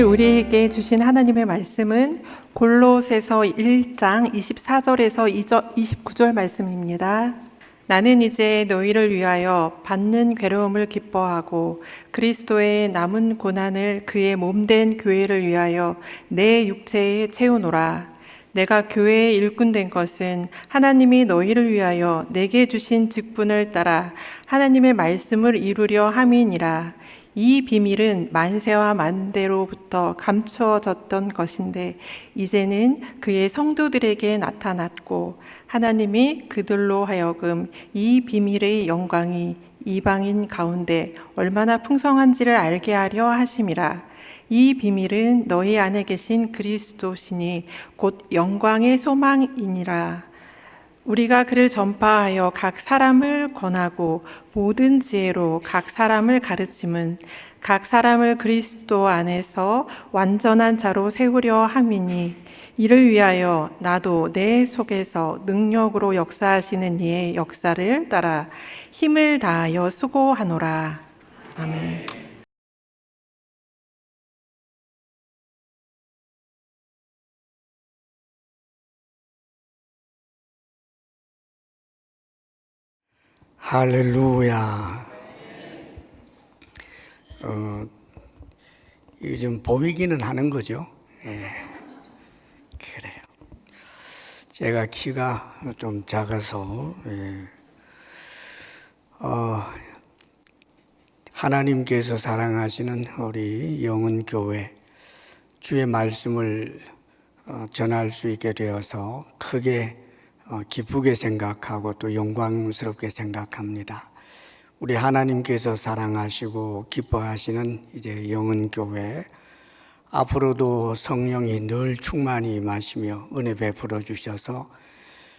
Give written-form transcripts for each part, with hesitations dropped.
우리에게 주신 하나님의 말씀은 골로새서 1장 24절에서 29절 말씀입니다. 나는 이제 너희를 위하여 받는 괴로움을 기뻐하고 그리스도의 남은 고난을 그의 몸된 교회를 위하여 내 육체에 채우노라. 내가 교회의 일꾼 된 것은 하나님이 너희를 위하여 내게 주신 직분을 따라 하나님의 말씀을 이루려 함이니라. 이 비밀은 만세와 만대로부터 감추어졌던 것인데 이제는 그의 성도들에게 나타났고 하나님이 그들로 하여금 이 비밀의 영광이 이방인 가운데 얼마나 풍성한지를 알게 하려 하심이라. 이 비밀은 너희 안에 계신 그리스도시니 곧 영광의 소망이니라. 우리가 그를 전파하여 각 사람을 권하고 모든 지혜로 각 사람을 가르침은 각 사람을 그리스도 안에서 완전한 자로 세우려 함이니 이를 위하여 나도 내 속에서 능력으로 역사하시는 이의 역사를 따라 힘을 다하여 수고하노라. 아멘. 할렐루야. 이게 좀 보이기는 하는 거죠. 예. 그래요. 제가 키가 좀 작아서, 하나님께서 사랑하시는 우리 영은교회 주의 말씀을 전할 수 있게 되어서 크게 기쁘게 생각하고 또 영광스럽게 생각합니다. 우리 하나님께서 사랑하시고 기뻐하시는 이제 영은교회, 앞으로도 성령이 늘 충만히 임하시며 은혜 베풀어 주셔서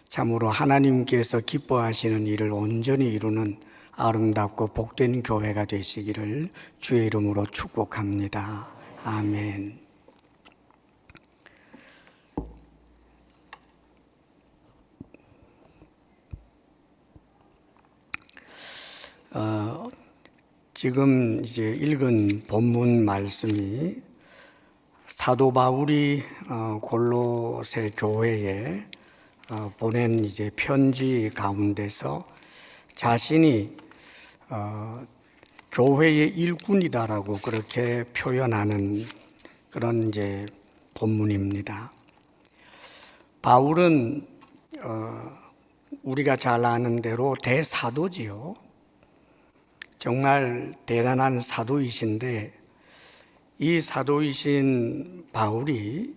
참으로 하나님께서 기뻐하시는 일을 온전히 이루는 아름답고 복된 교회가 되시기를 주의 이름으로 축복합니다. 아멘. 지금 이제 읽은 본문 말씀이 사도 바울이 골로새 교회에 보낸 이제 편지 가운데서 자신이 교회의 일꾼이다라고 그렇게 표현하는 그런 이제 본문입니다. 바울은 우리가 잘 아는 대로 대사도지요. 정말 대단한 사도이신데 이 사도이신 바울이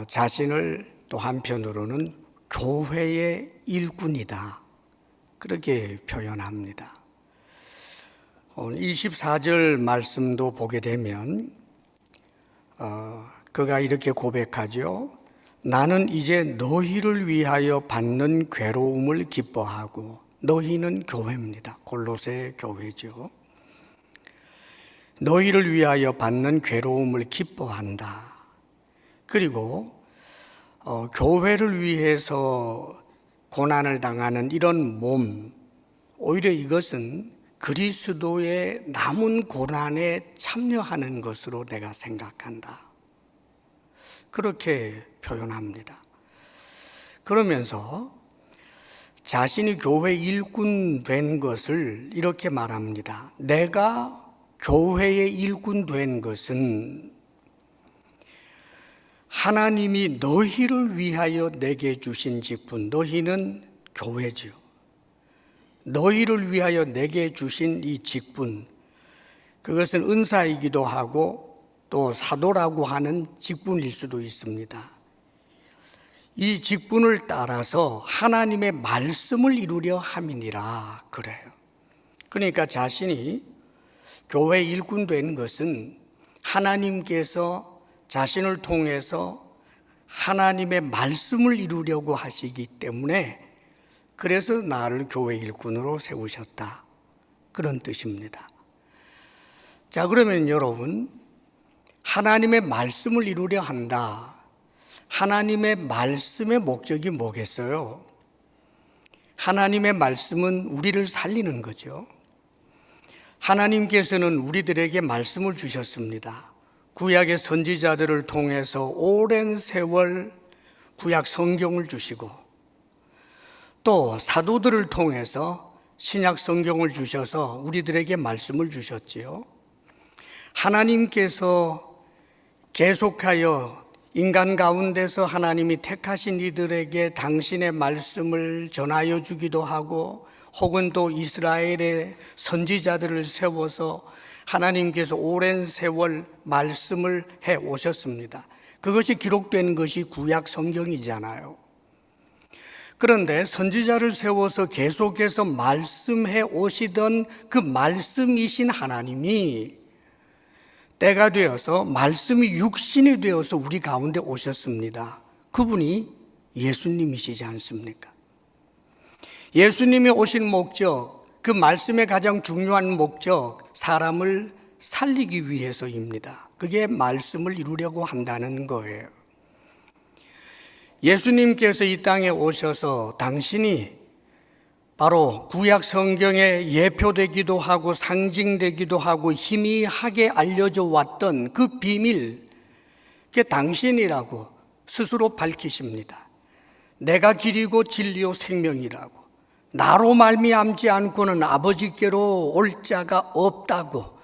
자신을 또 한편으로는 교회의 일꾼이다 그렇게 표현합니다. 24절 말씀도 보게 되면 그가 이렇게 고백하죠. 나는 이제 너희를 위하여 받는 괴로움을 기뻐하고, 너희는 교회입니다. 골로새 교회죠. 너희를 위하여 받는 괴로움을 기뻐한다. 그리고 교회를 위해서 고난을 당하는 이런 몸, 오히려 이것은 그리스도의 남은 고난에 참여하는 것으로 내가 생각한다. 그렇게 표현합니다. 그러면서 자신이 교회 일꾼 된 것을 이렇게 말합니다. 내가 교회의 일꾼 된 것은 하나님이 너희를 위하여 내게 주신 직분, 너희는 교회죠. 너희를 위하여 내게 주신 이 직분, 그것은 은사이기도 하고 또 사도라고 하는 직분일 수도 있습니다. 이 직분을 따라서 하나님의 말씀을 이루려 함이니라 그래요. 그러니까 자신이 교회 일꾼 된 것은 하나님께서 자신을 통해서 하나님의 말씀을 이루려고 하시기 때문에 그래서 나를 교회 일꾼으로 세우셨다. 그런 뜻입니다. 자, 그러면 여러분, 하나님의 말씀을 이루려 한다. 하나님의 말씀의 목적이 뭐겠어요? 하나님의 말씀은 우리를 살리는 거죠. 하나님께서는 우리들에게 말씀을 주셨습니다. 구약의 선지자들을 통해서 오랜 세월 구약 성경을 주시고 또 사도들을 통해서 신약 성경을 주셔서 우리들에게 말씀을 주셨지요. 하나님께서 계속하여 인간 가운데서 하나님이 택하신 이들에게 당신의 말씀을 전하여 주기도 하고 혹은 또 이스라엘의 선지자들을 세워서 하나님께서 오랜 세월 말씀을 해 오셨습니다. 그것이 기록된 것이 구약 성경이잖아요. 그런데 선지자를 세워서 계속해서 말씀해 오시던 그 말씀이신 하나님이 때가 되어서 말씀이 육신이 되어서 우리 가운데 오셨습니다. 그분이 예수님이시지 않습니까? 예수님이 오신 목적, 그 말씀의 가장 중요한 목적, 사람을 살리기 위해서입니다. 그게 말씀을 이루려고 한다는 거예요. 예수님께서 이 땅에 오셔서 당신이 바로 구약 성경에 예표되기도 하고 상징되기도 하고 희미하게 알려져 왔던 그 비밀, 그게 당신이라고 스스로 밝히십니다. 내가 길이고 진리요 생명이라고, 나로 말미암지 않고는 아버지께로 올 자가 없다고,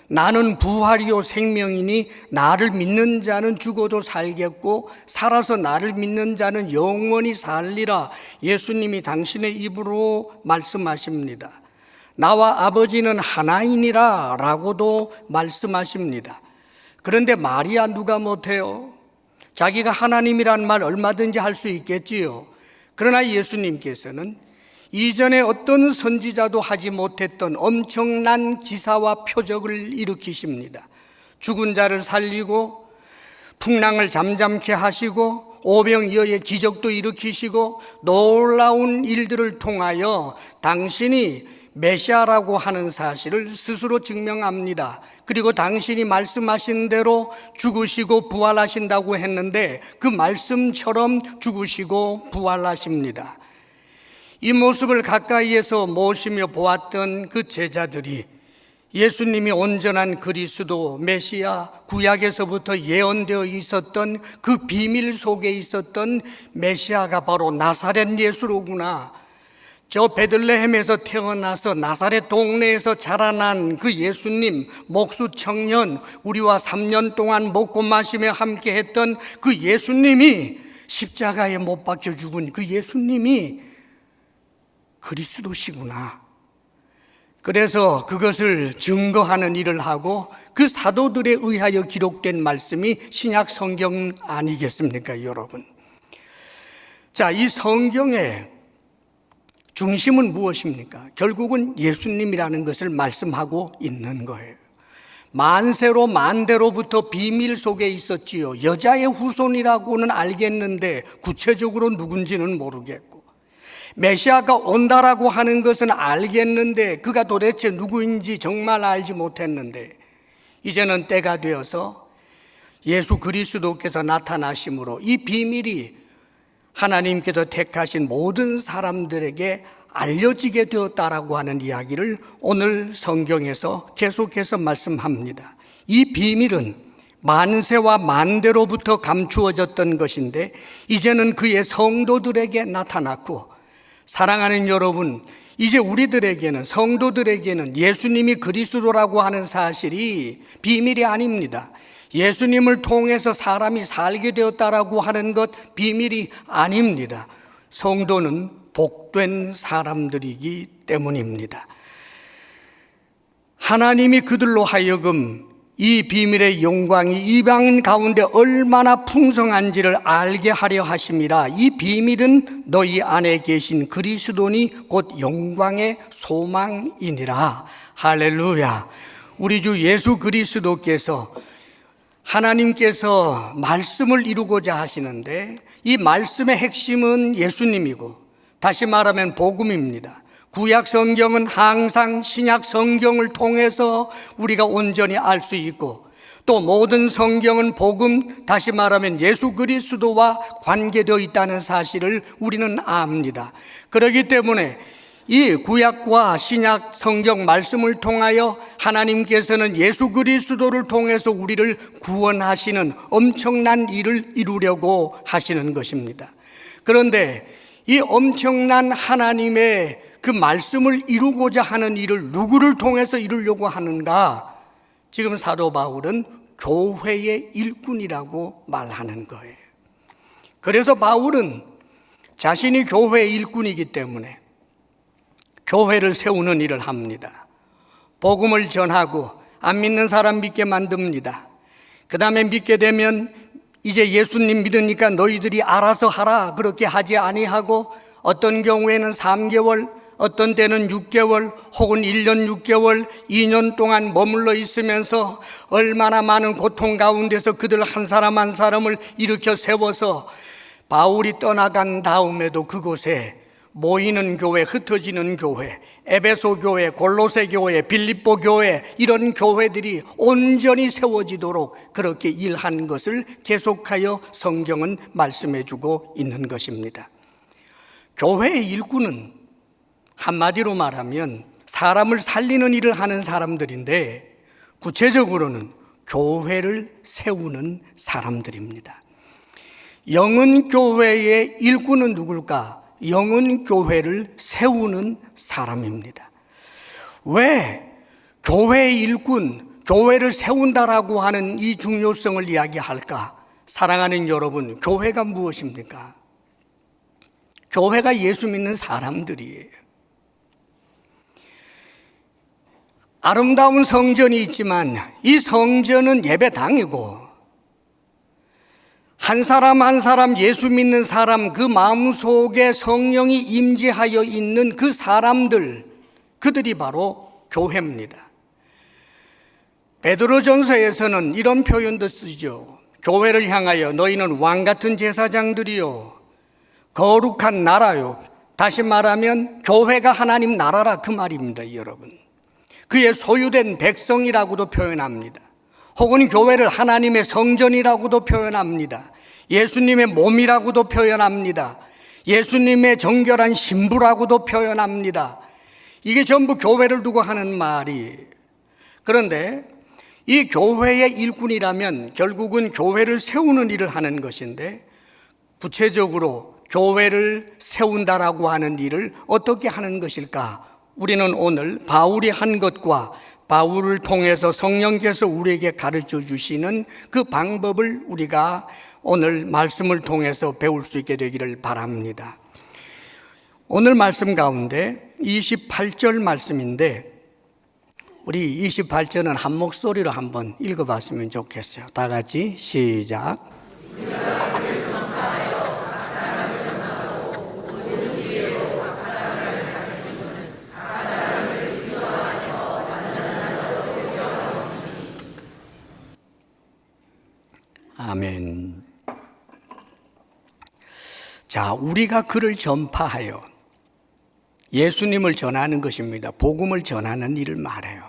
나는 부활이요 생명이니 나를 믿는 자는 죽어도 살겠고 살아서 나를 믿는 자는 영원히 살리라. 예수님이 당신의 입으로 말씀하십니다. 나와 아버지는 하나이니라 라고도 말씀하십니다. 그런데 마리아 누가 못해요? 자기가 하나님이란 말 얼마든지 할 수 있겠지요. 그러나 예수님께서는 이전에 어떤 선지자도 하지 못했던 엄청난 기사와 표적을 일으키십니다. 죽은 자를 살리고 풍랑을 잠잠케 하시고 오병이어의 기적도 일으키시고 놀라운 일들을 통하여 당신이 메시아라고 하는 사실을 스스로 증명합니다. 그리고 당신이 말씀하신 대로 죽으시고 부활하신다고 했는데 그 말씀처럼 죽으시고 부활하십니다. 이 모습을 가까이에서 모시며 보았던 그 제자들이 예수님이 온전한 그리스도 메시아, 구약에서부터 예언되어 있었던 그 비밀 속에 있었던 메시아가 바로 나사렛 예수로구나, 저 베들레헴에서 태어나서 나사렛 동네에서 자라난 그 예수님, 목수 청년, 우리와 3년 동안 먹고 마시며 함께 했던 그 예수님이, 십자가에 못 박혀 죽은 그 예수님이 그리스도시구나. 그래서 그것을 증거하는 일을 하고 그 사도들에 의하여 기록된 말씀이 신약 성경 아니겠습니까, 여러분? 자, 이 성경의 중심은 무엇입니까? 결국은 예수님이라는 것을 말씀하고 있는 거예요. 만세로 만대로부터 비밀 속에 있었지요. 여자의 후손이라고는 알겠는데 구체적으로 누군지는 모르겠고, 메시아가 온다라고 하는 것은 알겠는데 그가 도대체 누구인지 정말 알지 못했는데 이제는 때가 되어서 예수 그리스도께서 나타나심으로 이 비밀이 하나님께서 택하신 모든 사람들에게 알려지게 되었다라고 하는 이야기를 오늘 성경에서 계속해서 말씀합니다. 이 비밀은 만세와 만대로부터 감추어졌던 것인데 이제는 그의 성도들에게 나타났고, 사랑하는 여러분, 이제 우리들에게는, 성도들에게는 예수님이 그리스도라고 하는 사실이 비밀이 아닙니다. 예수님을 통해서 사람이 살게 되었다라고 하는 것 비밀이 아닙니다. 성도는 복된 사람들이기 때문입니다. 하나님이 그들로 하여금 이 비밀의 영광이 이방 가운데 얼마나 풍성한지를 알게 하려 하심이라. 이 비밀은 너희 안에 계신 그리스도니 곧 영광의 소망이니라. 할렐루야. 우리 주 예수 그리스도께서, 하나님께서 말씀을 이루고자 하시는데 이 말씀의 핵심은 예수님이고, 다시 말하면 복음입니다. 구약 성경은 항상 신약 성경을 통해서 우리가 온전히 알 수 있고, 또 모든 성경은 복음, 다시 말하면 예수 그리스도와 관계되어 있다는 사실을 우리는 압니다. 그렇기 때문에 이 구약과 신약 성경 말씀을 통하여 하나님께서는 예수 그리스도를 통해서 우리를 구원하시는 엄청난 일을 이루려고 하시는 것입니다. 그런데 이 엄청난 하나님의 그 말씀을 이루고자 하는 일을 누구를 통해서 이루려고 하는가? 지금 사도 바울은 교회의 일꾼이라고 말하는 거예요. 그래서 바울은 자신이 교회의 일꾼이기 때문에 교회를 세우는 일을 합니다. 복음을 전하고 안 믿는 사람 믿게 만듭니다. 그 다음에 믿게 되면 이제 예수님 믿으니까 너희들이 알아서 하라 그렇게 하지 아니하고 어떤 경우에는 3개월, 어떤 때는 6개월 혹은 1년 6개월, 2년 동안 머물러 있으면서 얼마나 많은 고통 가운데서 그들 한 사람 한 사람을 일으켜 세워서 바울이 떠나간 다음에도 그곳에 모이는 교회, 흩어지는 교회, 에베소 교회, 골로새 교회, 빌립보 교회, 이런 교회들이 온전히 세워지도록 그렇게 일한 것을 계속하여 성경은 말씀해 주고 있는 것입니다. 교회의 일꾼은 한마디로 말하면 사람을 살리는 일을 하는 사람들인데 구체적으로는 교회를 세우는 사람들입니다. 영은 교회의 일꾼은 누굴까? 영은 교회를 세우는 사람입니다. 왜 교회의 일꾼, 교회를 세운다라고 하는 이 중요성을 이야기할까? 사랑하는 여러분, 교회가 무엇입니까? 교회가 예수 믿는 사람들이에요. 아름다운 성전이 있지만 이 성전은 예배당이고 한 사람 한 사람 예수 믿는 사람 그 마음속에 성령이 임재하여 있는 그 사람들, 그들이 바로 교회입니다. 베드로전서에서는 이런 표현도 쓰죠. 교회를 향하여 너희는 왕같은 제사장들이요 거룩한 나라요. 다시 말하면 교회가 하나님 나라라 그 말입니다, 여러분. 그의 소유된 백성이라고도 표현합니다. 혹은 교회를 하나님의 성전이라고도 표현합니다. 예수님의 몸이라고도 표현합니다. 예수님의 정결한 신부라고도 표현합니다. 이게 전부 교회를 두고 하는 말이. 그런데 이 교회의 일꾼이라면 결국은 교회를 세우는 일을 하는 것인데 구체적으로 교회를 세운다라고 하는 일을 어떻게 하는 것일까? 우리는 오늘 바울이 한 것과 바울을 통해서 성령께서 우리에게 가르쳐 주시는 그 방법을 우리가 오늘 말씀을 통해서 배울 수 있게 되기를 바랍니다. 오늘 말씀 가운데 28절 말씀인데 우리 28절은 한 목소리로 한번 읽어봤으면 좋겠어요. 다 같이 시작. 아멘. 자, 우리가 그를 전파하여 예수님을 전하는 것입니다. 복음을 전하는 일을 말해요.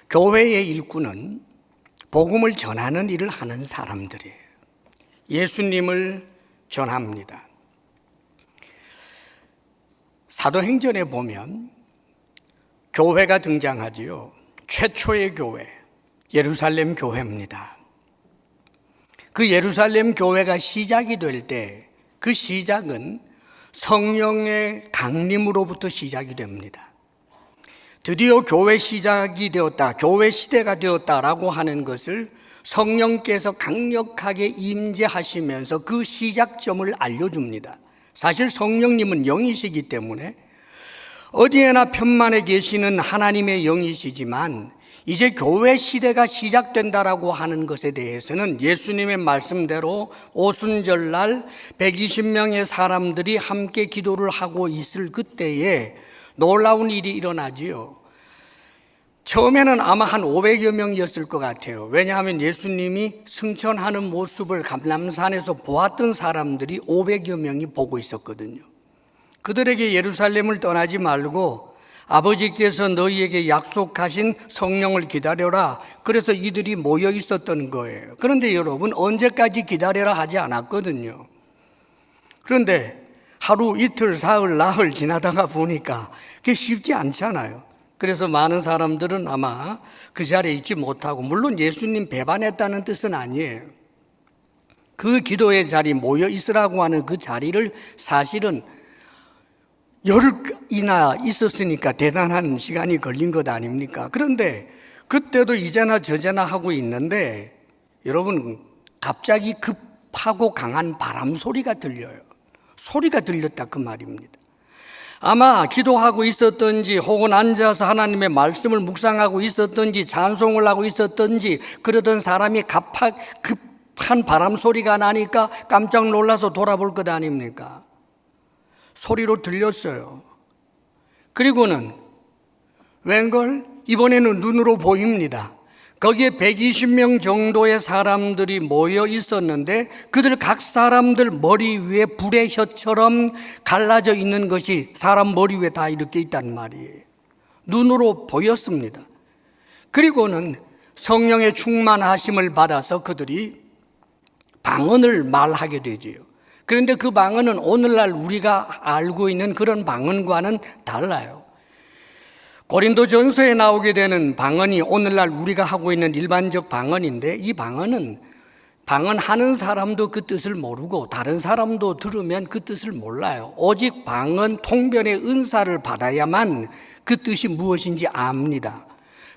교회의 일꾼은 복음을 전하는 일을 하는 사람들이에요. 예수님을 전합니다. 사도행전에 보면 교회가 등장하지요. 최초의 교회, 예루살렘 교회입니다. 그 예루살렘 교회가 시작이 될 때 그 시작은 성령의 강림으로부터 시작이 됩니다. 드디어 교회 시작이 되었다, 교회 시대가 되었다라고 하는 것을 성령께서 강력하게 임재하시면서 그 시작점을 알려줍니다. 사실 성령님은 영이시기 때문에 어디에나 편만에 계시는 하나님의 영이시지만 이제 교회 시대가 시작된다라고 하는 것에 대해서는 예수님의 말씀대로 오순절날 120명의 사람들이 함께 기도를 하고 있을 그때에 놀라운 일이 일어나지요. 처음에는 아마 한 500여 명이었을 것 같아요. 왜냐하면 예수님이 승천하는 모습을 감람산에서 보았던 사람들이 500여 명이 보고 있었거든요. 그들에게 예루살렘을 떠나지 말고 아버지께서 너희에게 약속하신 성령을 기다려라. 그래서 이들이 모여 있었던 거예요. 그런데 여러분, 언제까지 기다려라 하지 않았거든요. 그런데 하루 이틀 사흘 나흘 지나다가 보니까 그게 쉽지 않잖아요. 그래서 많은 사람들은 아마 그 자리에 있지 못하고, 물론 예수님 배반했다는 뜻은 아니에요. 그 기도의 자리, 모여 있으라고 하는 그 자리를 사실은 열흘이나 있었으니까 대단한 시간이 걸린 것 아닙니까? 그런데 그때도 이제나 저제나 하고 있는데, 여러분, 갑자기 급하고 강한 바람 소리가 들려요. 소리가 들렸다 그 말입니다. 아마 기도하고 있었던지, 혹은 앉아서 하나님의 말씀을 묵상하고 있었던지, 찬송을 하고 있었던지, 그러던 사람이 급한 바람 소리가 나니까 깜짝 놀라서 돌아볼 것 아닙니까? 소리로 들렸어요. 그리고는 웬걸 이번에는 눈으로 보입니다. 거기에 120명 정도의 사람들이 모여 있었는데, 그들 각 사람들 머리 위에 불의 혀처럼 갈라져 있는 것이 사람 머리 위에 다 이렇게 있단 말이에요. 눈으로 보였습니다. 그리고는 성령의 충만하심을 받아서 그들이 방언을 말하게 되지요. 그런데 그 방언은 오늘날 우리가 알고 있는 그런 방언과는 달라요. 고린도전서에 나오게 되는 방언이 오늘날 우리가 하고 있는 일반적 방언인데, 이 방언은 방언하는 사람도 그 뜻을 모르고 다른 사람도 들으면 그 뜻을 몰라요. 오직 방언 통변의 은사를 받아야만 그 뜻이 무엇인지 압니다.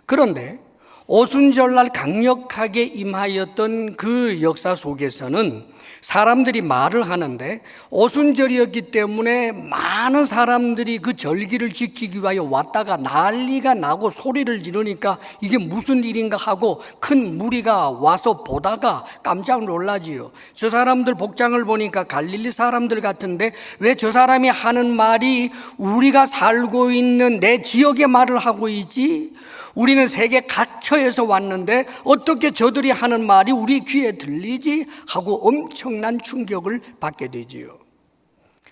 그런데 오순절날 강력하게 임하였던 그 역사 속에서는 사람들이 말을 하는데, 오순절이었기 때문에 많은 사람들이 그 절기를 지키기 위하여 왔다가 난리가 나고 소리를 지르니까 이게 무슨 일인가 하고 큰 무리가 와서 보다가 깜짝 놀라지요. 저 사람들 복장을 보니까 갈릴리 사람들 같은데 왜 저 사람이 하는 말이 우리가 살고 있는 내 지역의 말을 하고 있지? 우리는 세계 각처에서 왔는데 어떻게 저들이 하는 말이 우리 귀에 들리지? 하고 엄청난 충격을 받게 되지요.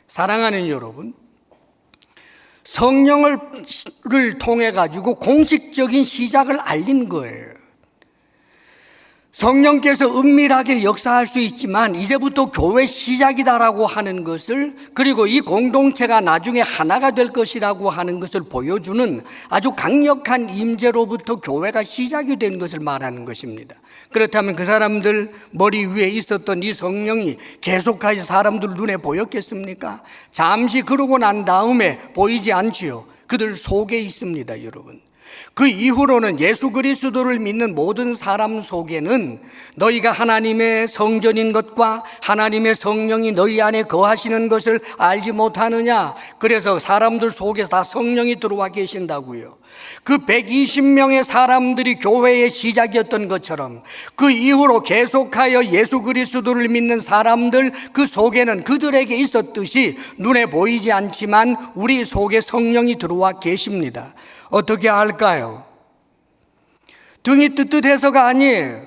사랑하는 여러분, 성령을 통해 가지고 공식적인 시작을 알린 거예요. 성령께서 은밀하게 역사할 수 있지만 이제부터 교회 시작이다라고 하는 것을, 그리고 이 공동체가 나중에 하나가 될 것이라고 하는 것을 보여주는 아주 강력한 임재로부터 교회가 시작이 된 것을 말하는 것입니다. 그렇다면 그 사람들 머리 위에 있었던 이 성령이 계속해서 사람들 눈에 보였겠습니까? 잠시 그러고 난 다음에 보이지 않지요. 그들 속에 있습니다, 여러분. 그 이후로는 예수 그리스도를 믿는 모든 사람 속에는 너희가 하나님의 성전인 것과 하나님의 성령이 너희 안에 거하시는 것을 알지 못하느냐? 그래서 사람들 속에 다 성령이 들어와 계신다고요. 그 120명의 사람들이 교회의 시작이었던 것처럼 그 이후로 계속하여 예수 그리스도를 믿는 사람들 그 속에는 그들에게 있었듯이 눈에 보이지 않지만 우리 속에 성령이 들어와 계십니다. 어떻게 알까요? 등이 뜨뜻해서가 아니에요.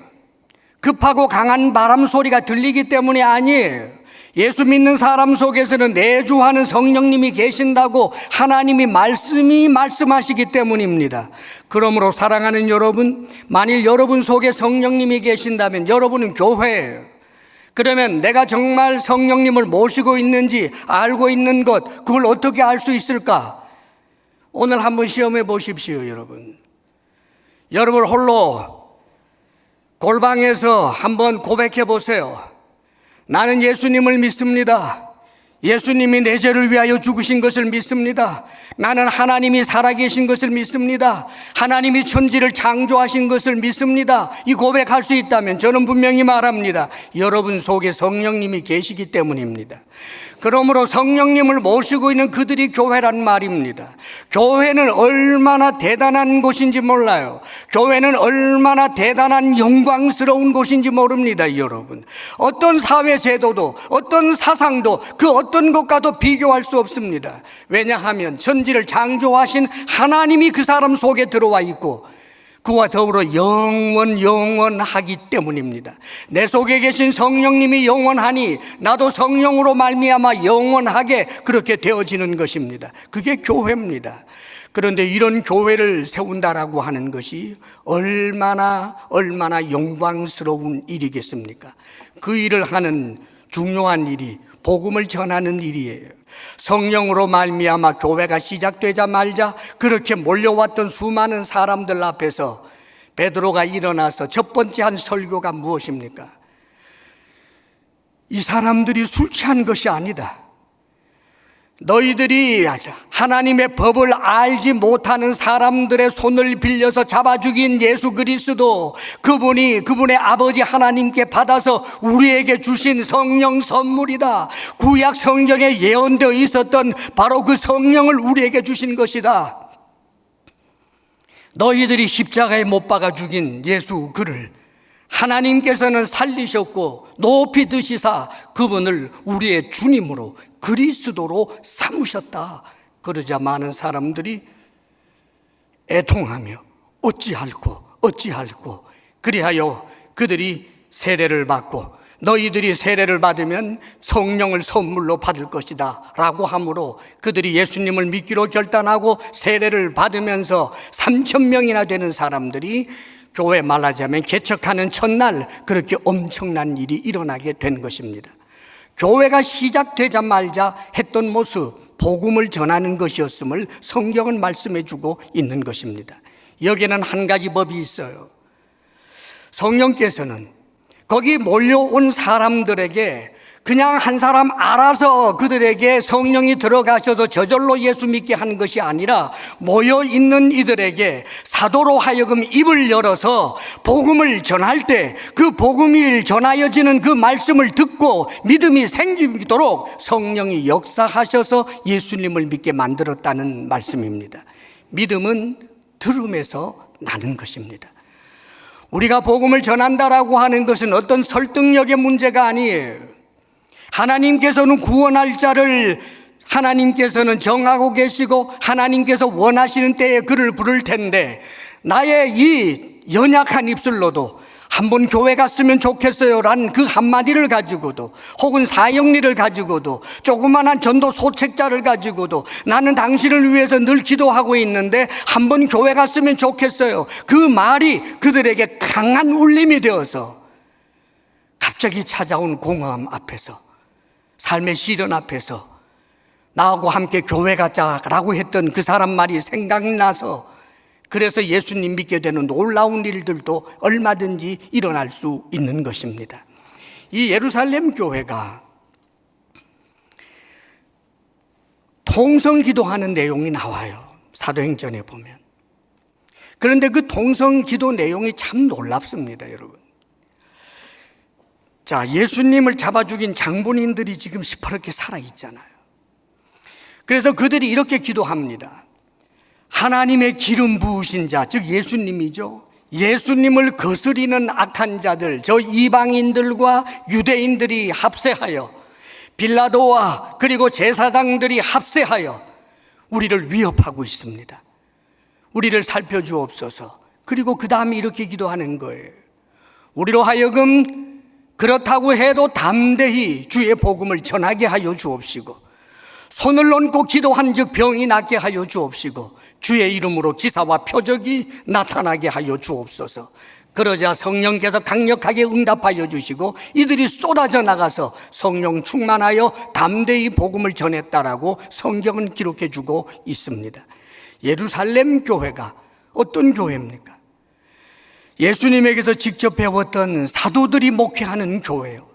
급하고 강한 바람 소리가 들리기 때문이 아니에요. 예수 믿는 사람 속에서는 내주하는 성령님이 계신다고 하나님이 말씀하시기 때문입니다. 그러므로 사랑하는 여러분, 만일 여러분 속에 성령님이 계신다면 여러분은 교회예요. 그러면 내가 정말 성령님을 모시고 있는지 알고 있는 것, 그걸 어떻게 알 수 있을까? 오늘 한번 시험해 보십시오, 여러분. 여러분 홀로 골방에서 한번 고백해 보세요. 나는 예수님을 믿습니다. 예수님이 내 죄를 위하여 죽으신 것을 믿습니다. 나는 하나님이 살아계신 것을 믿습니다. 하나님이 천지를 창조하신 것을 믿습니다. 이 고백할 수 있다면 저는 분명히 말합니다. 여러분 속에 성령님이 계시기 때문입니다. 그러므로 성령님을 모시고 있는 그들이 교회란 말입니다. 교회는 얼마나 대단한 곳인지 몰라요. 교회는 얼마나 대단한 영광스러운 곳인지 모릅니다, 여러분. 어떤 사회 제도도 어떤 사상도 그 어떤 것과도 비교할 수 없습니다. 왜냐하면 천지를 창조하신 하나님이 그 사람 속에 들어와 있고 그와 더불어 영원하기 때문입니다. 내 속에 계신 성령님이 영원하니 나도 성령으로 말미암아 영원하게 그렇게 되어지는 것입니다. 그게 교회입니다. 그런데 이런 교회를 세운다라고 하는 것이 얼마나 영광스러운 일이겠습니까? 그 일을 하는 중요한 일이 복음을 전하는 일이에요. 성령으로 말미암아 교회가 시작되자마자 그렇게 몰려왔던 수많은 사람들 앞에서 베드로가 일어나서 첫 번째 한 설교가 무엇입니까? 이 사람들이 술 취한 것이 아니다. 너희들이 하나님의 법을 알지 못하는 사람들의 손을 빌려서 잡아 죽인 예수 그리스도, 그분의 아버지 하나님께 받아서 우리에게 주신 성령 선물이다. 구약 성경에 예언되어 있었던 바로 그 성령을 우리에게 주신 것이다. 너희들이 십자가에 못 박아 죽인 예수 그를 하나님께서는 살리셨고 높이 드시사 그분을 우리의 주님으로 그리스도로 삼으셨다. 그러자 많은 사람들이 애통하며 어찌할꼬 그리하여 그들이 세례를 받고 너희들이 세례를 받으면 성령을 선물로 받을 것이다 라고 하므로 그들이 예수님을 믿기로 결단하고 세례를 받으면서 3,000명이나 되는 사람들이 교회 말하자면 개척하는 첫날 그렇게 엄청난 일이 일어나게 된 것입니다. 교회가 시작되자마자 했던 모습, 복음을 전하는 것이었음을 성경은 말씀해 주고 있는 것입니다. 여기에는 한 가지 법이 있어요. 성령께서는 거기 몰려온 사람들에게 그냥 한 사람 알아서 그들에게 성령이 들어가셔서 저절로 예수 믿게 하는 것이 아니라 모여있는 이들에게 사도로 하여금 입을 열어서 복음을 전할 때 그 복음이 전하여지는 그 말씀을 듣고 믿음이 생기도록 성령이 역사하셔서 예수님을 믿게 만들었다는 말씀입니다. 믿음은 들음에서 나는 것입니다. 우리가 복음을 전한다라고 하는 것은 어떤 설득력의 문제가 아니에요. 하나님께서는 구원할 자를 하나님께서는 정하고 계시고 하나님께서 원하시는 때에 그를 부를 텐데 나의 이 연약한 입술로도 한번 교회 갔으면 좋겠어요 란 그 한마디를 가지고도 혹은 사형리를 가지고도 조그만한 전도 소책자를 가지고도 나는 당신을 위해서 늘 기도하고 있는데 한번 교회 갔으면 좋겠어요, 그 말이 그들에게 강한 울림이 되어서 갑자기 찾아온 공허함 앞에서 삶의 시련 앞에서 나하고 함께 교회 가자라고 했던 그 사람 말이 생각나서 그래서 예수님 믿게 되는 놀라운 일들도 얼마든지 일어날 수 있는 것입니다. 이 예루살렘 교회가 통성 기도하는 내용이 나와요. 사도행전에 보면. 그런데 그 통성 기도 내용이 참 놀랍습니다, 여러분. 자, 예수님을 잡아 죽인 장본인들이 지금 시퍼렇게 살아있잖아요. 그래서 그들이 이렇게 기도합니다. 하나님의 기름 부으신 자, 즉 예수님이죠. 예수님을 거스리는 악한 자들, 저 이방인들과 유대인들이 합세하여 빌라도와 그리고 제사장들이 합세하여 우리를 위협하고 있습니다. 우리를 살펴주옵소서. 그리고 그 다음에 이렇게 기도하는 거예요. 우리로 하여금 그렇다고 해도 담대히 주의 복음을 전하게 하여 주옵시고 손을 얹고 기도한 즉 병이 낫게 하여 주옵시고 주의 이름으로 기사와 표적이 나타나게 하여 주옵소서. 그러자 성령께서 강력하게 응답하여 주시고 이들이 쏟아져 나가서 성령 충만하여 담대히 복음을 전했다라고 성경은 기록해 주고 있습니다. 예루살렘 교회가 어떤 교회입니까? 예수님에게서 직접 배웠던 사도들이 목회하는 교회예요.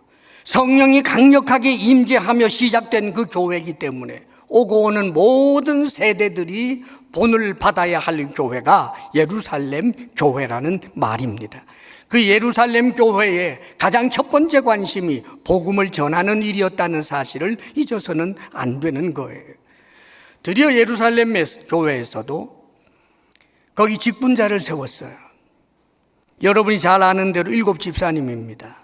성령이 강력하게 임재하며 시작된 그 교회이기 때문에 오고 오는 모든 세대들이 본을 받아야 할 교회가 예루살렘 교회라는 말입니다. 그 예루살렘 교회의 가장 첫 번째 관심이 복음을 전하는 일이었다는 사실을 잊어서는 안 되는 거예요. 드디어 예루살렘 교회에서도 거기 직분자를 세웠어요. 여러분이 잘 아는 대로 7 집사님입니다.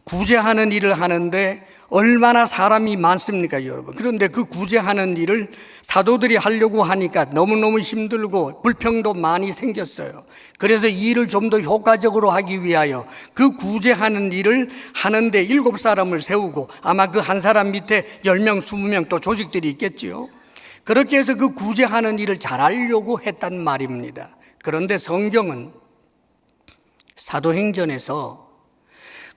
구제하는 일을 하는데 얼마나 사람이 많습니까, 여러분? 그런데 그 구제하는 일을 사도들이 하려고 하니까 너무너무 힘들고 불평도 많이 생겼어요. 그래서 이 일을 좀 더 효과적으로 하기 위하여 그 구제하는 일을 하는데 7사람을 세우고 아마 그 한 사람 밑에 10명, 20명 또 조직들이 있겠지요. 그렇게 해서 그 구제하는 일을 잘하려고 했단 말입니다. 그런데 성경은 사도행전에서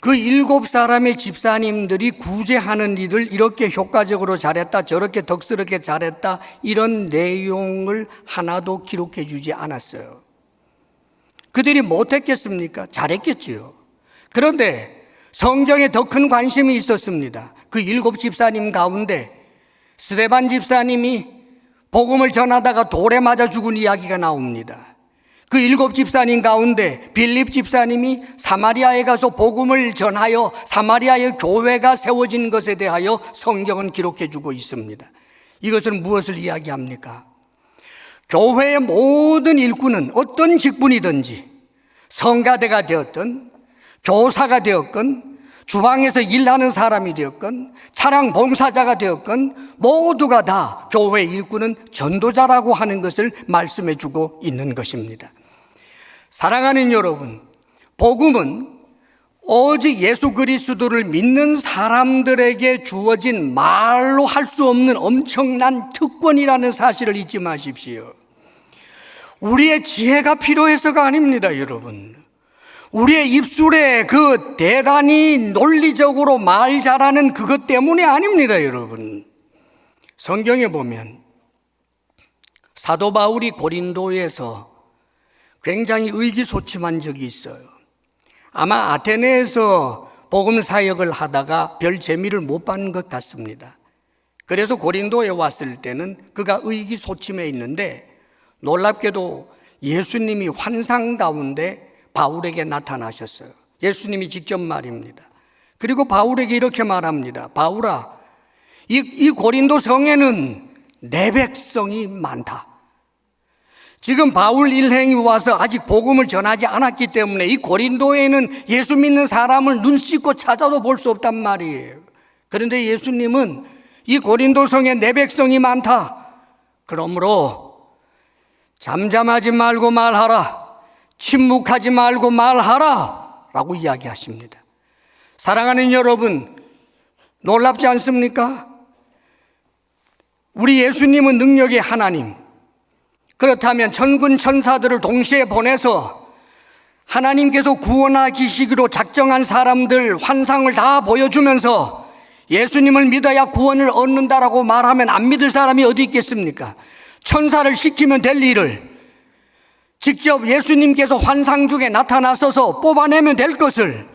그 7사람의 집사님들이 구제하는 일을 이렇게 효과적으로 잘했다, 저렇게 덕스럽게 잘했다, 이런 내용을 하나도 기록해 주지 않았어요. 그들이 못했겠습니까? 잘했겠지요. 그런데 성경에 더 큰 관심이 있었습니다. 그 7 집사님 가운데 스데반 집사님이 복음을 전하다가 돌에 맞아 죽은 이야기가 나옵니다. 그 7 집사님 가운데 빌립 집사님이 사마리아에 가서 복음을 전하여 사마리아의 교회가 세워진 것에 대하여 성경은 기록해 주고 있습니다. 이것은 무엇을 이야기합니까? 교회의 모든 일꾼은 어떤 직분이든지 성가대가 되었든 교사가 되었건 주방에서 일하는 사람이 되었건 차량 봉사자가 되었건 모두가 다 교회 일꾼은 전도자라고 하는 것을 말씀해 주고 있는 것입니다. 사랑하는 여러분, 복음은 오직 예수 그리스도를 믿는 사람들에게 주어진 말로 할 수 없는 엄청난 특권이라는 사실을 잊지 마십시오. 우리의 지혜가 필요해서가 아닙니다, 여러분. 우리의 입술에 그 대단히 논리적으로 말 잘하는 그것 때문이 아닙니다, 여러분. 성경에 보면 사도 바울이 고린도에서 굉장히 의기소침한 적이 있어요. 아마 아테네에서 복음 사역을 하다가 별 재미를 못 받는 것 같습니다. 그래서 고린도에 왔을 때는 그가 의기소침해 있는데 놀랍게도 예수님이 환상 가운데 바울에게 나타나셨어요. 예수님이 직접 말입니다. 그리고 바울에게 이렇게 말합니다. 바울아, 이 고린도 성에는 내 백성이 많다. 지금 바울 일행이 와서 아직 복음을 전하지 않았기 때문에 이 고린도에는 예수 믿는 사람을 눈 씻고 찾아도 볼 수 없단 말이에요. 그런데 예수님은 이 고린도 성에 내 백성이 많다. 그러므로 잠잠하지 말고 말하라. 침묵하지 말고 말하라. 라고 이야기하십니다. 사랑하는 여러분, 놀랍지 않습니까? 우리 예수님은 능력의 하나님. 그렇다면 천군 천사들을 동시에 보내서 하나님께서 구원하시기로 작정한 사람들 환상을 다 보여주면서 예수님을 믿어야 구원을 얻는다라고 말하면 안 믿을 사람이 어디 있겠습니까? 천사를 시키면 될 일을 직접 예수님께서 환상 중에 나타나셔서 뽑아내면 될 것을,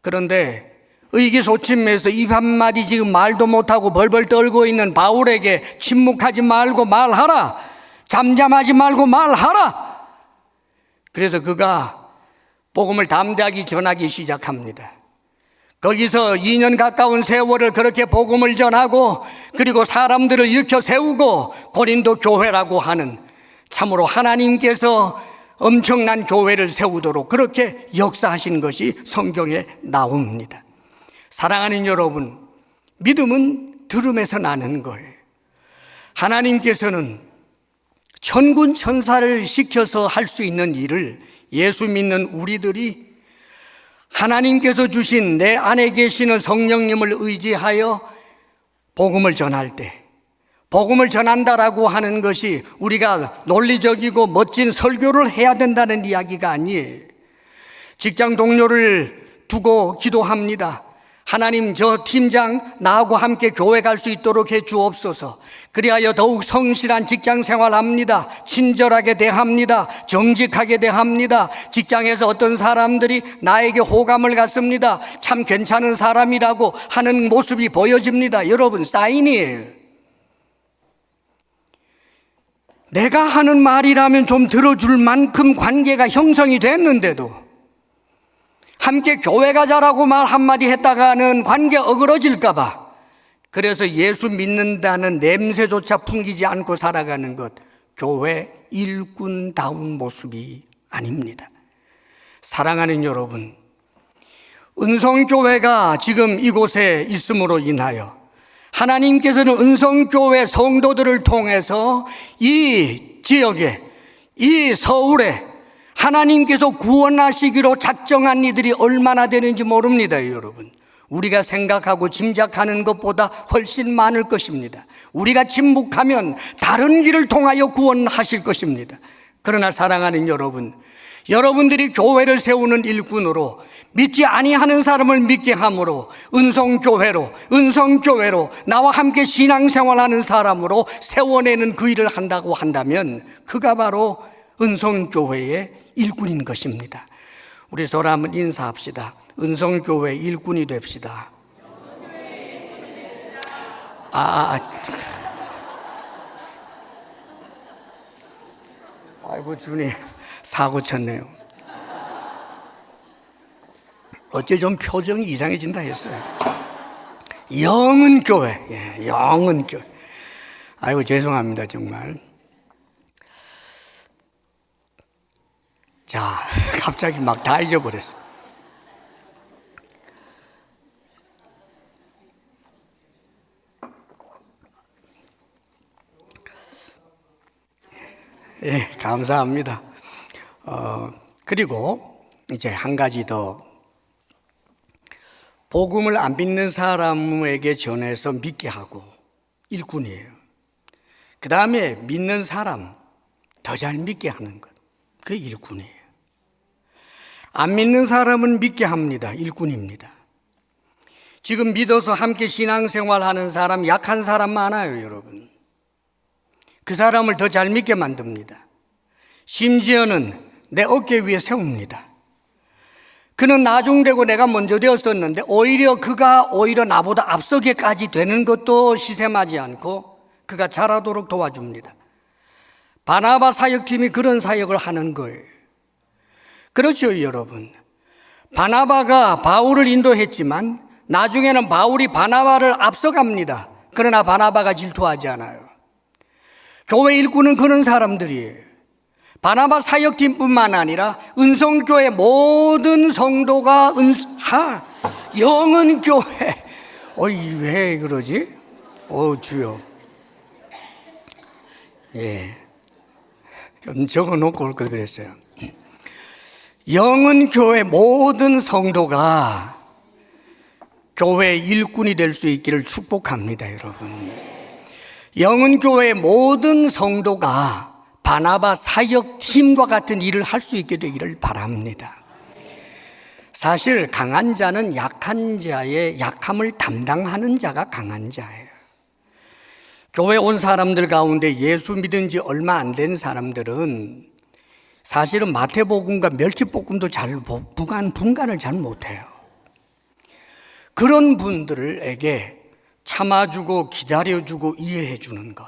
그런데 의기소침해서 입 한마디 지금 말도 못하고 벌벌 떨고 있는 바울에게 침묵하지 말고 말하라, 잠잠하지 말고 말하라. 그래서 그가 복음을 담대하게 전하기 시작합니다. 거기서 2년 가까운 세월을 그렇게 복음을 전하고 그리고 사람들을 일으켜 세우고 고린도 교회라고 하는 참으로 하나님께서 엄청난 교회를 세우도록 그렇게 역사하신 것이 성경에 나옵니다. 사랑하는 여러분, 믿음은 들음에서 나는 거예요. 하나님께서는 천군 천사를 시켜서 할 수 있는 일을 예수 믿는 우리들이 하나님께서 주신 내 안에 계시는 성령님을 의지하여 복음을 전할 때, 복음을 전한다라고 하는 것이 우리가 논리적이고 멋진 설교를 해야 된다는 이야기가 아니에요. 직장 동료를 두고 기도합니다. 하나님, 저 팀장 나하고 함께 교회 갈 수 있도록 해 주옵소서. 그리하여 더욱 성실한 직장 생활합니다. 친절하게 대합니다. 정직하게 대합니다. 직장에서 어떤 사람들이 나에게 호감을 갖습니다. 참 괜찮은 사람이라고 하는 모습이 보여집니다. 여러분, 사인이에요. 내가 하는 말이라면 좀 들어줄 만큼 관계가 형성이 됐는데도 함께 교회 가자라고 말 한마디 했다가는 관계 어그러질까봐, 그래서 예수 믿는다는 냄새조차 풍기지 않고 살아가는 것, 교회 일꾼다운 모습이 아닙니다. 사랑하는 여러분, 은성교회가 지금 이곳에 있음으로 인하여 하나님께서는 은성교회 성도들을 통해서 이 지역에, 이 서울에 하나님께서 구원하시기로 작정한 이들이 얼마나 되는지 모릅니다, 여러분. 우리가 생각하고 짐작하는 것보다 훨씬 많을 것입니다. 우리가 침묵하면 다른 길을 통하여 구원하실 것입니다. 그러나 사랑하는 여러분, 여러분들이 교회를 세우는 일꾼으로 믿지 아니하는 사람을 믿게 함으로 은성교회로 나와 함께 신앙생활하는 사람으로 세워내는 그 일을 한다고 한다면 그가 바로 은성교회의 일꾼인 것입니다. 우리 서로 한번 인사합시다. 은성교회 일꾼이 됩시다. 아이고 주님, 사고 쳤네요. 어째 좀 표정이 이상해진다 했어요. 영은교회, 영은교회. 아이고 죄송합니다 정말. 자, 갑자기 막 다 잊어버렸어. 감사합니다. 그리고 이제 한 가지 더, 복음을 안 믿는 사람에게 전해서 믿게 하고 일꾼이에요. 그 다음에 믿는 사람 더 잘 믿게 하는 것, 그게 일꾼이에요. 안 믿는 사람은 믿게 합니다. 일꾼입니다. 지금 믿어서 함께 신앙생활하는 사람, 약한 사람 많아요 여러분. 그 사람을 더 잘 믿게 만듭니다. 심지어는 내 어깨 위에 세웁니다. 그는 나중되고 내가 먼저 되었었는데 그가 오히려 나보다 앞서게까지 되는 것도 시샘하지 않고 그가 잘하도록 도와줍니다. 바나바 사역팀이 그런 사역을 하는 거예요. 그렇죠 여러분. 바나바가 바울을 인도했지만 나중에는 바울이 바나바를 앞서갑니다. 그러나 바나바가 질투하지 않아요. 교회 일꾼은 그런 사람들이에요. 바나바 사역팀뿐만 아니라 은성교회 모든 성도가 영은교회. 왜 그러지? 주여. 좀 적어놓고 올 걸 그랬어요. 영은교회 모든 성도가 교회 일꾼이 될 수 있기를 축복합니다 여러분. 영은교회 모든 성도가 바나바 사역팀과 같은 일을 할 수 있게 되기를 바랍니다. 사실 강한 자는 약한 자의 약함을 담당하는 자가 강한 자예요. 교회 온 사람들 가운데 예수 믿은 지 얼마 안 된 사람들은 사실은 마태복음과 멸치볶음도 분간을 잘 못해요. 그런 분들에게 참아주고 기다려주고 이해해주는 것.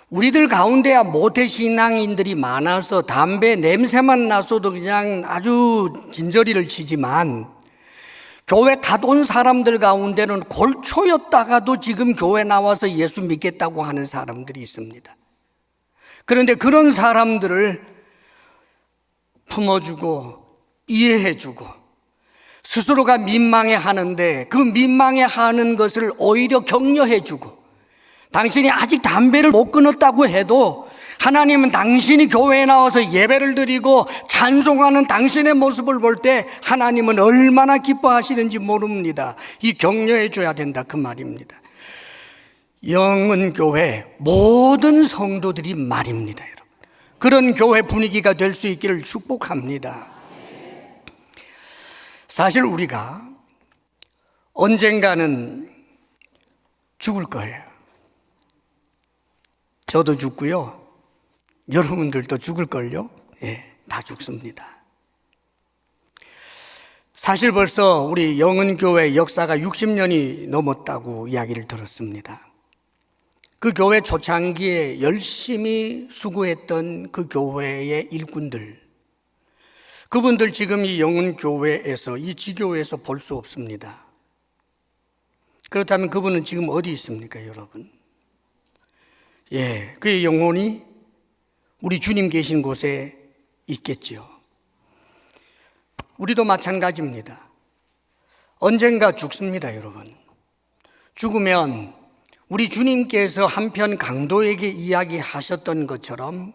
우리들 가운데야 모태신앙인들이 많아서 담배 냄새만 나서도 그냥 아주 진저리를 치지만 교회 갓온 사람들 가운데는 골초였다가도 지금 교회 나와서 예수 믿겠다고 하는 사람들이 있습니다. 그런데 그런 사람들을 품어주고 이해해주고 스스로가 민망해하는데 그 민망해하는 것을 오히려 격려해주고, 당신이 아직 담배를 못 끊었다고 해도 하나님은 당신이 교회에 나와서 예배를 드리고 찬송하는 당신의 모습을 볼 때 하나님은 얼마나 기뻐하시는지 모릅니다. 이 격려해 줘야 된다 그 말입니다. 영은교회 모든 성도들이 말입니다 여러분. 그런 교회 분위기가 될 수 있기를 축복합니다. 사실 우리가 언젠가는 죽을 거예요. 저도 죽고요, 여러분들도 죽을걸요? 다 죽습니다. 사실 벌써 우리 영은교회 역사가 60년이 넘었다고 이야기를 들었습니다. 그 교회 초창기에 열심히 수고했던 그 교회의 일꾼들, 그분들 지금 이 영은교회에서, 이 지교회에서 볼 수 없습니다. 그렇다면 그분은 지금 어디 있습니까 여러분? 그의 영혼이 우리 주님 계신 곳에 있겠지요. 우리도 마찬가지입니다. 언젠가 죽습니다 여러분. 죽으면 우리 주님께서 한편 강도에게 이야기하셨던 것처럼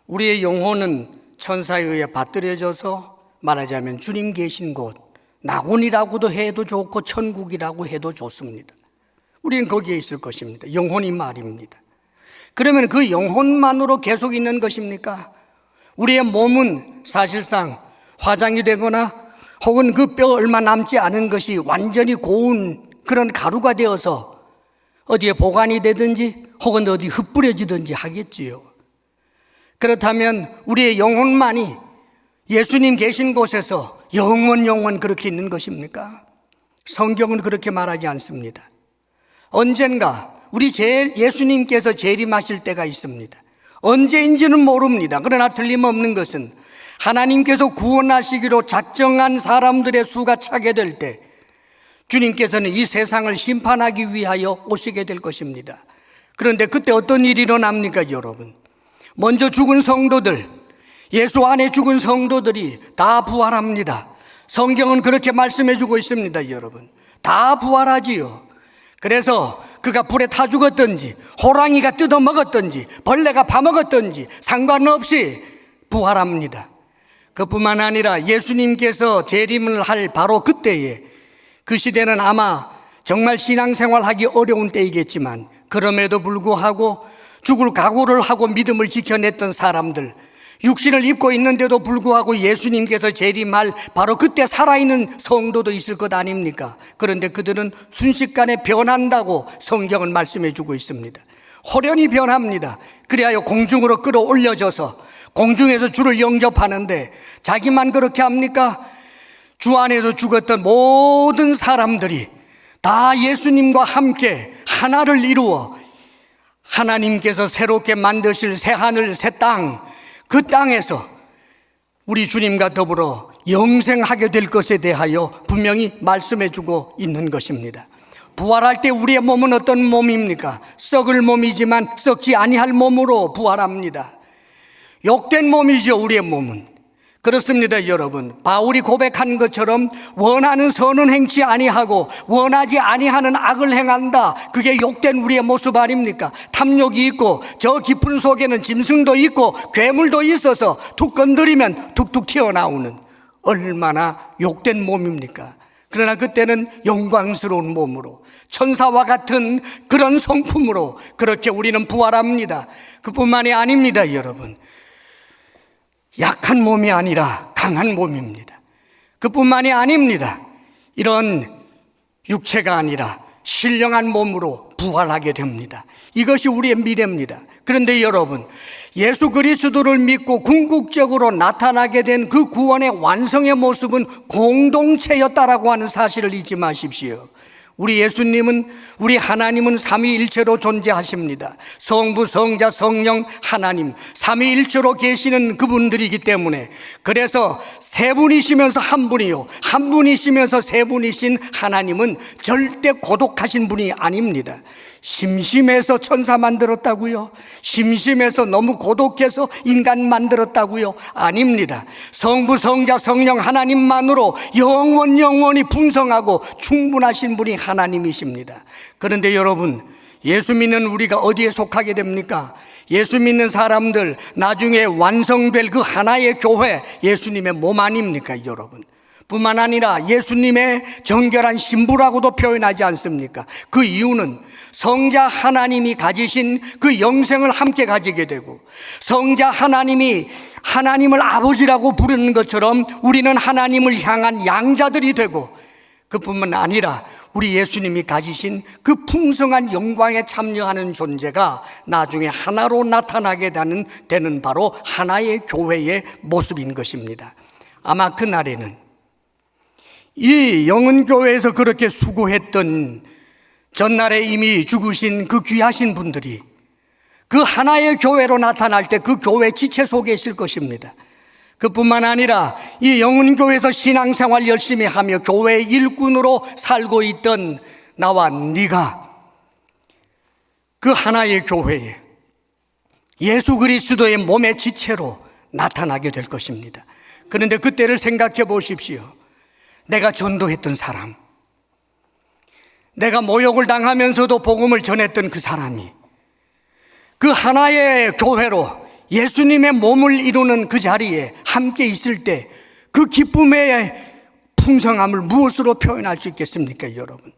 우리의 영혼은 천사에 의해 받들여져서 말하자면 주님 계신 곳, 낙원이라고도 해도 좋고 천국이라고 해도 좋습니다. 우리는 거기에 있을 것입니다. 영혼이 말입니다. 그러면 그 영혼만으로 계속 있는 것입니까? 우리의 몸은 사실상 화장이 되거나 혹은 그 뼈 얼마 남지 않은 것이 완전히 고운 그런 가루가 되어서 어디에 보관이 되든지 혹은 어디 흩뿌려지든지 하겠지요. 그렇다면 우리의 영혼만이 예수님 계신 곳에서 영원 그렇게 있는 것입니까? 성경은 그렇게 말하지 않습니다. 언젠가 우리 예수님께서 재림하실 때가 있습니다. 언제인지는 모릅니다. 그러나 틀림없는 것은 하나님께서 구원하시기로 작정한 사람들의 수가 차게 될 때 주님께서는 이 세상을 심판하기 위하여 오시게 될 것입니다. 그런데 그때 어떤 일이 일어납니까, 여러분? 먼저 죽은 성도들, 예수 안에 죽은 성도들이 다 부활합니다. 성경은 그렇게 말씀해 주고 있습니다, 여러분. 다 부활하지요. 그래서 그가 불에 타 죽었든지 호랑이가 뜯어 먹었든지 벌레가 파먹었든지 상관없이 부활합니다. 그뿐만 아니라 예수님께서 재림을 할 바로 그때에, 그 시대는 아마 정말 신앙생활하기 어려운 때이겠지만 그럼에도 불구하고 죽을 각오를 하고 믿음을 지켜냈던 사람들, 육신을 입고 있는데도 불구하고 예수님께서 재림할 바로 그때 살아있는 성도도 있을 것 아닙니까? 그런데 그들은 순식간에 변한다고 성경은 말씀해 주고 있습니다. 호련히 변합니다. 그리하여 공중으로 끌어올려져서 공중에서 주를 영접하는데 자기만 그렇게 합니까? 주 안에서 죽었던 모든 사람들이 다 예수님과 함께 하나를 이루어 하나님께서 새롭게 만드실 새 하늘 새 땅, 그 땅에서 우리 주님과 더불어 영생하게 될 것에 대하여 분명히 말씀해 주고 있는 것입니다. 부활할 때 우리의 몸은 어떤 몸입니까? 썩을 몸이지만 썩지 아니할 몸으로 부활합니다. 욕된 몸이죠, 우리의 몸은. 그렇습니다, 여러분. 바울이 고백한 것처럼 원하는 선은 행치 아니하고 원하지 아니하는 악을 행한다. 그게 욕된 우리의 모습 아닙니까? 탐욕이 있고 저 깊은 속에는 짐승도 있고 괴물도 있어서 툭 건드리면 툭툭 튀어나오는 얼마나 욕된 몸입니까? 그러나 그때는 영광스러운 몸으로 천사와 같은 그런 성품으로 그렇게 우리는 부활합니다. 그뿐만이 아닙니다, 여러분. 약한 몸이 아니라 강한 몸입니다. 그뿐만이 아닙니다. 이런 육체가 아니라 신령한 몸으로 부활하게 됩니다. 이것이 우리의 미래입니다. 그런데 여러분, 예수 그리스도를 믿고 궁극적으로 나타나게 된 그 구원의 완성의 모습은 공동체였다라고 하는 사실을 잊지 마십시오. 우리 예수님은, 우리 하나님은 삼위일체로 존재하십니다. 성부, 성자, 성령, 하나님 삼위일체로 계시는 그분들이기 때문에, 그래서 세 분이시면서 한 분이요, 한 분이시면서 세 분이신 하나님은 절대 고독하신 분이 아닙니다. 심심해서 천사 만들었다고요? 심심해서 너무 고독해서 인간 만들었다고요? 아닙니다. 성부, 성자, 성령 하나님만으로 영원히 풍성하고 충분하신 분이 하나님이십니다. 그런데 여러분, 예수 믿는 우리가 어디에 속하게 됩니까? 예수 믿는 사람들 나중에 완성될 그 하나의 교회, 예수님의 몸 아닙니까, 여러분? 뿐만 아니라 예수님의 정결한 신부라고도 표현하지 않습니까? 그 이유는 성자 하나님이 가지신 그 영생을 함께 가지게 되고, 성자 하나님이 하나님을 아버지라고 부르는 것처럼 우리는 하나님을 향한 양자들이 되고, 그뿐만 아니라 우리 예수님이 가지신 그 풍성한 영광에 참여하는 존재가 나중에 하나로 나타나게 되는 바로 하나의 교회의 모습인 것입니다. 아마 그날에는 이 영은교회에서 그렇게 수고했던 전날에 이미 죽으신 그 귀하신 분들이 그 하나의 교회로 나타날 때 그 교회 지체 속에 있을 것입니다. 그뿐만 아니라 이 영은교회에서 신앙생활 열심히 하며 교회의 일꾼으로 살고 있던 나와 네가 그 하나의 교회에 예수 그리스도의 몸의 지체로 나타나게 될 것입니다. 그런데 그때를 생각해 보십시오. 내가 전도했던 사람, 내가 모욕을 당하면서도 복음을 전했던 그 사람이 그 하나의 교회로 예수님의 몸을 이루는 그 자리에 함께 있을 때 그 기쁨의 풍성함을 무엇으로 표현할 수 있겠습니까, 여러분?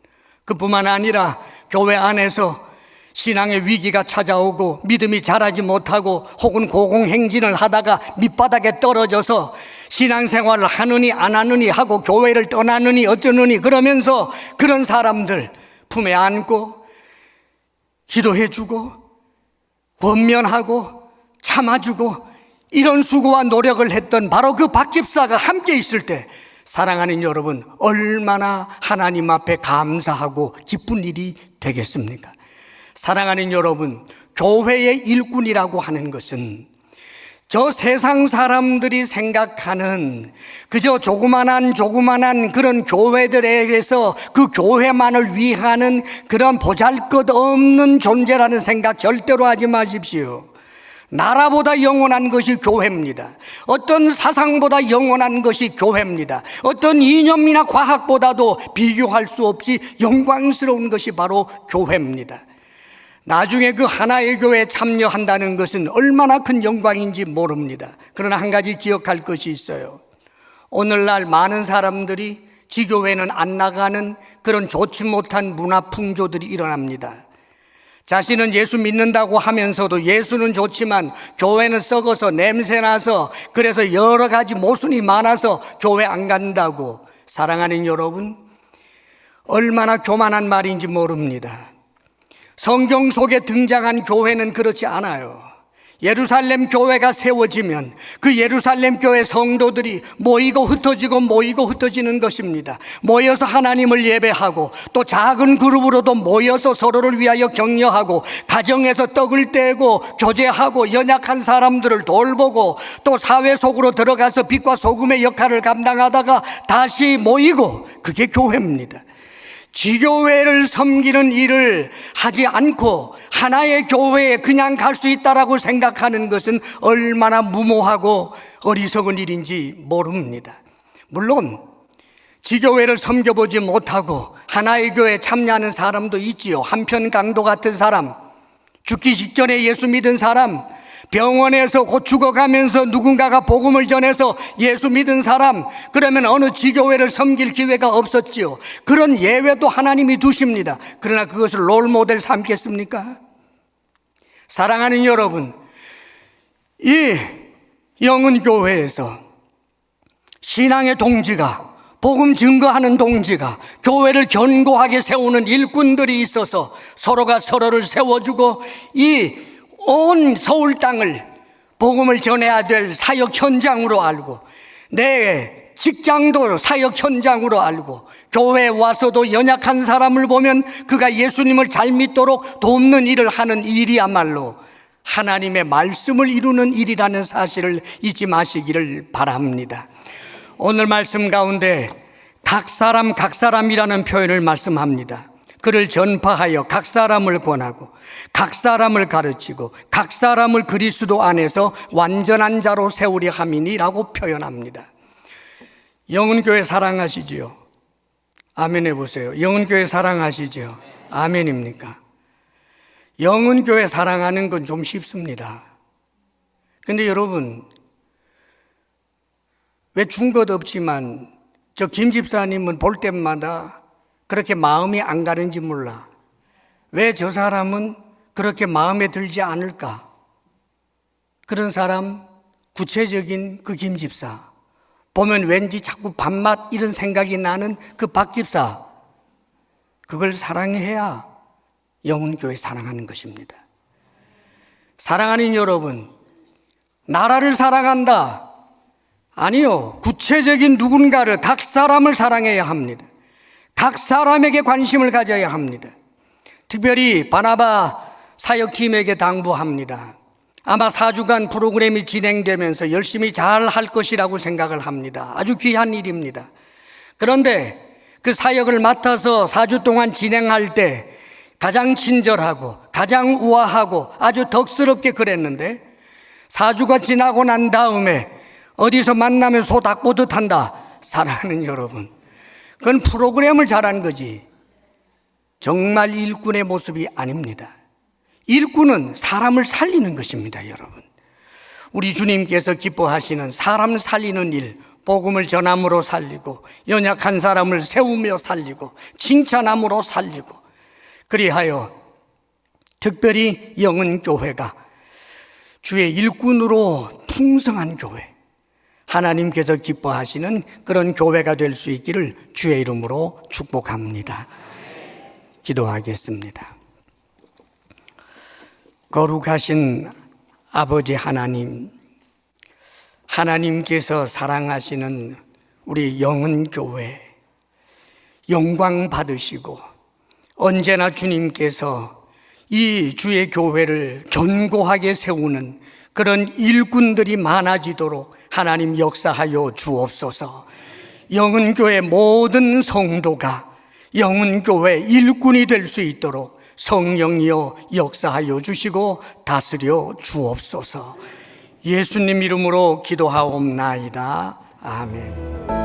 그뿐만 아니라 교회 안에서 신앙의 위기가 찾아오고 믿음이 자라지 못하고 혹은 고공행진을 하다가 밑바닥에 떨어져서 신앙생활을 하느니 안 하느니 하고 교회를 떠나느니 어쩌느니 그러면서 그런 사람들 품에 안고 기도해주고 권면하고 참아주고 이런 수고와 노력을 했던 바로 그 박 집사가 함께 있을 때 사랑하는 여러분, 얼마나 하나님 앞에 감사하고 기쁜 일이 되겠습니까? 사랑하는 여러분, 교회의 일꾼이라고 하는 것은 저 세상 사람들이 생각하는 그저 조그만한 그런 교회들에게서 그 교회만을 위하는 그런 보잘것없는 존재라는 생각 절대로 하지 마십시오. 나라보다 영원한 것이 교회입니다. 어떤 사상보다 영원한 것이 교회입니다. 어떤 이념이나 과학보다도 비교할 수 없이 영광스러운 것이 바로 교회입니다. 나중에 그 하나의 교회에 참여한다는 것은 얼마나 큰 영광인지 모릅니다. 그러나 한 가지 기억할 것이 있어요. 오늘날 많은 사람들이 지교회는 안 나가는 그런 좋지 못한 문화 풍조들이 일어납니다. 자신은 예수 믿는다고 하면서도 예수는 좋지만 교회는 썩어서 냄새나서 그래서 여러 가지 모순이 많아서 교회 안 간다고. 사랑하는 여러분, 얼마나 교만한 말인지 모릅니다. 성경 속에 등장한 교회는 그렇지 않아요. 예루살렘 교회가 세워지면 그 예루살렘 교회 성도들이 모이고 흩어지는 것입니다. 모여서 하나님을 예배하고 또 작은 그룹으로도 모여서 서로를 위하여 격려하고 가정에서 떡을 떼고 교제하고 연약한 사람들을 돌보고 또 사회 속으로 들어가서 빛과 소금의 역할을 감당하다가 다시 모이고, 그게 교회입니다. 지교회를 섬기는 일을 하지 않고 하나의 교회에 그냥 갈 수 있다라고 생각하는 것은 얼마나 무모하고 어리석은 일인지 모릅니다. 물론 지교회를 섬겨보지 못하고 하나의 교회에 참여하는 사람도 있지요. 한편 강도 같은 사람, 죽기 직전에 예수 믿은 사람, 병원에서 곧 죽어가면서 누군가가 복음을 전해서 예수 믿은 사람, 그러면 어느 지교회를 섬길 기회가 없었지요. 그런 예외도 하나님이 두십니다. 그러나 그것을 롤모델 삼겠습니까? 사랑하는 여러분, 이 영은교회에서 신앙의 동지가, 복음 증거하는 동지가, 교회를 견고하게 세우는 일꾼들이 있어서 서로가 서로를 세워주고 이 온 서울 땅을 복음을 전해야 될 사역 현장으로 알고, 내 직장도 사역 현장으로 알고, 교회에 와서도 연약한 사람을 보면 그가 예수님을 잘 믿도록 돕는 일을 하는 일이야말로 하나님의 말씀을 이루는 일이라는 사실을 잊지 마시기를 바랍니다. 오늘 말씀 가운데 각 사람이라는 표현을 말씀합니다. 그를 전파하여 각 사람을 권하고 각 사람을 가르치고 각 사람을 그리스도 안에서 완전한 자로 세우려 함이니라고 표현합니다. 영은교회 사랑하시지요? 아멘 해보세요. 영은교회 사랑하시지요? 아멘입니까? 영은교회 사랑하는 건 좀 쉽습니다. 근데 여러분, 왜 준 것 없지만 저 김 집사님은 볼 때마다 그렇게 마음이 안 가는지 몰라. 왜 저 사람은 그렇게 마음에 들지 않을까? 그런 사람, 구체적인 그 김 집사 보면 왠지 자꾸 밥맛 이런 생각이 나는 그 박 집사, 그걸 사랑해야 영은교회 사랑하는 것입니다. 사랑하는 여러분, 나라를 사랑한다? 아니요. 구체적인 누군가를, 각 사람을 사랑해야 합니다. 각 사람에게 관심을 가져야 합니다. 특별히 바나바 사역팀에게 당부합니다. 아마 4주간 프로그램이 진행되면서 열심히 잘 할 것이라고 생각을 합니다. 아주 귀한 일입니다. 그런데 그 사역을 맡아서 4주 동안 진행할 때 가장 친절하고 가장 우아하고 아주 덕스럽게 그랬는데 4주가 지나고 난 다음에 어디서 만나면 소 닭 보듯 한다. 사랑하는 여러분, 그건 프로그램을 잘한 거지 정말 일꾼의 모습이 아닙니다. 일꾼은 사람을 살리는 것입니다. 여러분, 우리 주님께서 기뻐하시는 사람 살리는 일, 복음을 전함으로 살리고 연약한 사람을 세우며 살리고 칭찬함으로 살리고, 그리하여 특별히 영은교회가 주의 일꾼으로 풍성한 교회, 하나님께서 기뻐하시는 그런 교회가 될 수 있기를 주의 이름으로 축복합니다. 기도하겠습니다. 거룩하신 아버지 하나님, 하나님께서 사랑하시는 우리 영은교회 영광 받으시고 언제나 주님께서 이 주의 교회를 견고하게 세우는 그런 일꾼들이 많아지도록 하나님 역사하여 주옵소서. 영은교회 모든 성도가 영은교회 일꾼이 될 수 있도록 성령이여 역사하여 주시고 다스려 주옵소서. 예수님 이름으로 기도하옵나이다. 아멘.